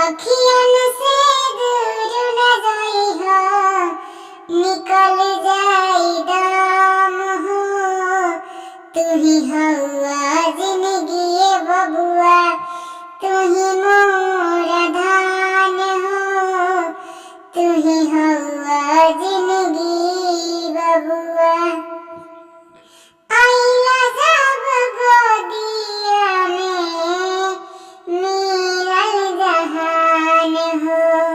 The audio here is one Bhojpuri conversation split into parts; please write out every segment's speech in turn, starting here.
अखियन से दूर न जाइहा, निकल जाई दाम हो। तू ही हवा जिंदगी बबुआ, तू ही मोरा धान हो। तू ही हवा जिंदगी बबुआ। आइला जब गोदिया में मिलल जहान हो।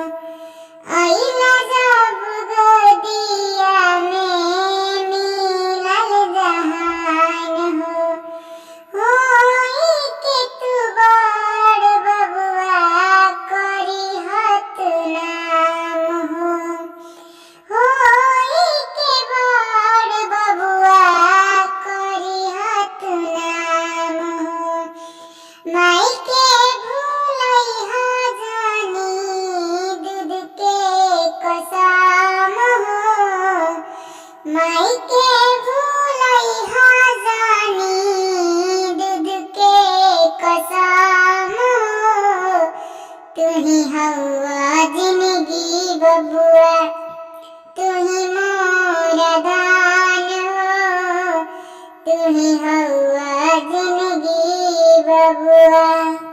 आइला जब गोदिया में मिलल जहान हो। होई के तू बड़ बबुआ, करी हत नाम हो। होई के बड़ बबुआ, करी हत नाम हो। माई के भूलइहा जानी, दूध के कसम हो। माई के भूलइहा जानी, दूध के कसम हो। तू ही हवा जिंदगी बबुआ, तू ही मोरा दान हो। तू ही हवा जिंदगी बबुआ।